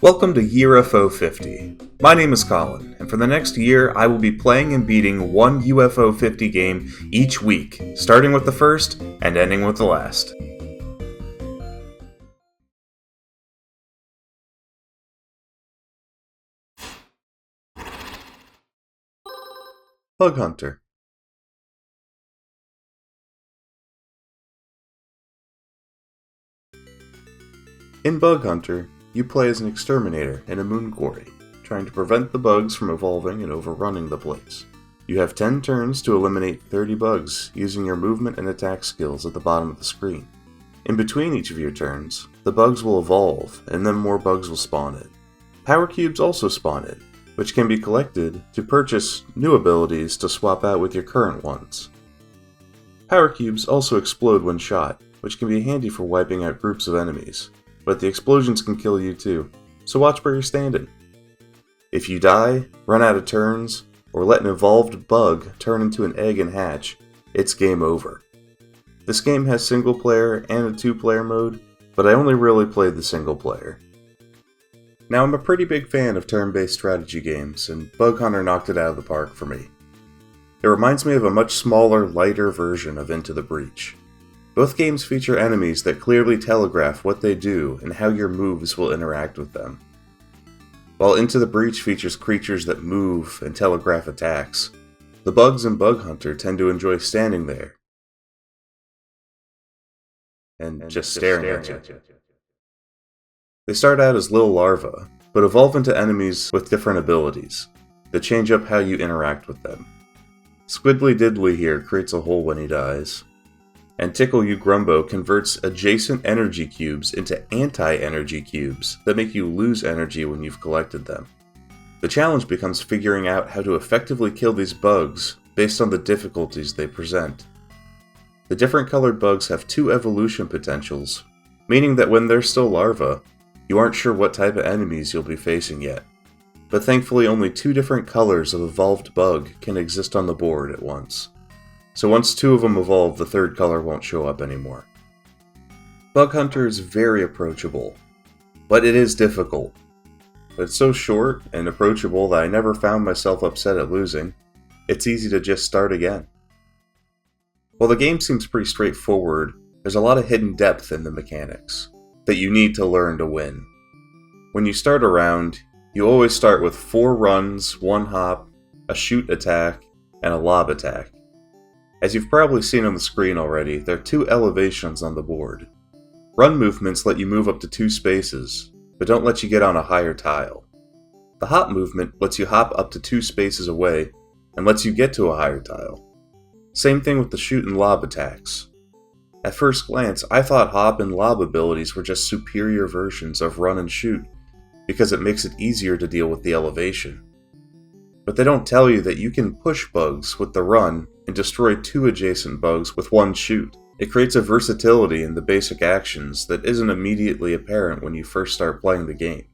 Welcome to UFO 50. My name is Colin, and for the next year I will be playing and beating one UFO 50 game each week, starting with the first and ending with the last. Bug Hunter. In Bug Hunter, you play as an exterminator in a moon quarry, trying to prevent the bugs from evolving and overrunning the place. You have 10 turns to eliminate 30 bugs using your movement and attack skills at the bottom of the screen. In between each of your turns, the bugs will evolve, and then more bugs will spawn in. Power cubes also spawn in, which can be collected to purchase new abilities to swap out with your current ones. Power cubes also explode when shot, which can be handy for wiping out groups of enemies, but the explosions can kill you too, so watch where you're standing. If you die, run out of turns, or let an evolved bug turn into an egg and hatch, it's game over. This game has single player and a 2-player mode, but I only really played the single player. Now, I'm a pretty big fan of turn-based strategy games, and Bug Hunter knocked it out of the park for me. It reminds me of a much smaller, lighter version of Into the Breach. Both games feature enemies that clearly telegraph what they do and how your moves will interact with them. While Into the Breach features creatures that move and telegraph attacks, the bugs in Bug Hunter tend to enjoy standing there and just staring at you. They start out as little larvae, but evolve into enemies with different abilities that change up how you interact with them. Squiddly Diddly here creates a hole when he dies, and Tickle You Grumbo converts adjacent energy cubes into anti-energy cubes that make you lose energy when you've collected them. The challenge becomes figuring out how to effectively kill these bugs based on the difficulties they present. The different colored bugs have 2 evolution potentials, meaning that when they're still larvae, you aren't sure what type of enemies you'll be facing yet. But thankfully only 2 different colors of evolved bug can exist on the board at once. So once 2 of them evolve, the 3rd color won't show up anymore. Bug Hunter is very approachable, but it is difficult. It's so short and approachable that I never found myself upset at losing. It's easy to just start again. While the game seems pretty straightforward, there's a lot of hidden depth in the mechanics that you need to learn to win. When you start a round, you always start with 4 runs, 1 hop, a shoot attack, and a lob attack. As you've probably seen on the screen already, there are 2 elevations on the board. Run movements let you move up to 2 spaces, but don't let you get on a higher tile. The hop movement lets you hop up to 2 spaces away, and lets you get to a higher tile. Same thing with the shoot and lob attacks. At first glance, I thought hop and lob abilities were just superior versions of run and shoot, because it makes it easier to deal with the elevation. But they don't tell you that you can push bugs with the run and destroy 2 adjacent bugs with 1 shoot. It creates a versatility in the basic actions that isn't immediately apparent when you first start playing the game.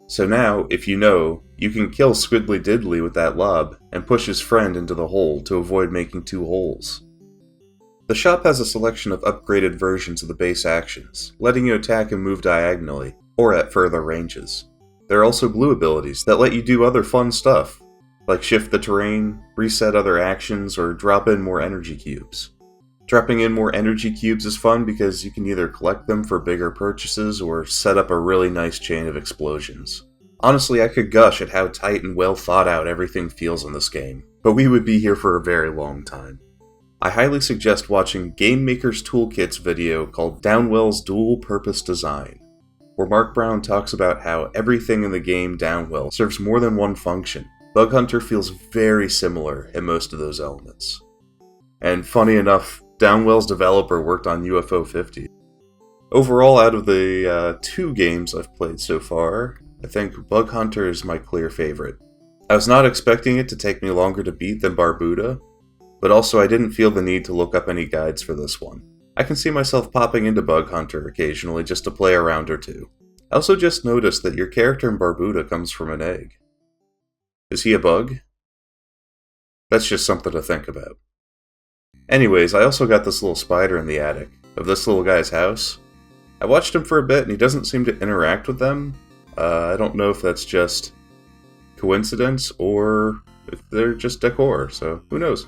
So now, if you know, you can kill Squiddly Diddly with that lob and push his friend into the hole to avoid making 2 holes. The shop has a selection of upgraded versions of the base actions, letting you attack and move diagonally, or at further ranges. There are also glue abilities that let you do other fun stuff, like shift the terrain, reset other actions, or drop in more energy cubes. Dropping in more energy cubes is fun because you can either collect them for bigger purchases or set up a really nice chain of explosions. Honestly, I could gush at how tight and well thought out everything feels in this game, but we would be here for a very long time. I highly suggest watching Game Maker's Toolkit's video called Downwell's Dual Purpose Design, where Mark Brown talks about how everything in the game Downwell serves more than one function. Bug Hunter feels very similar in most of those elements. And funny enough, Downwell's developer worked on UFO 50. Overall, out of the 2 games I've played so far, I think Bug Hunter is my clear favorite. I was not expecting it to take me longer to beat than Barbuda, but also I didn't feel the need to look up any guides for this one. I can see myself popping into Bug Hunter occasionally just to play a round or 2. I also just noticed that your character in Barbuda comes from an egg. Is he a bug? That's just something to think about. Anyways, I also got this little spider in the attic of this little guy's house. I watched him for a bit and he doesn't seem to interact with them. I don't know if that's just coincidence or if they're just decor, so who knows?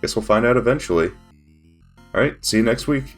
Guess we'll find out eventually. Alright, see you next week.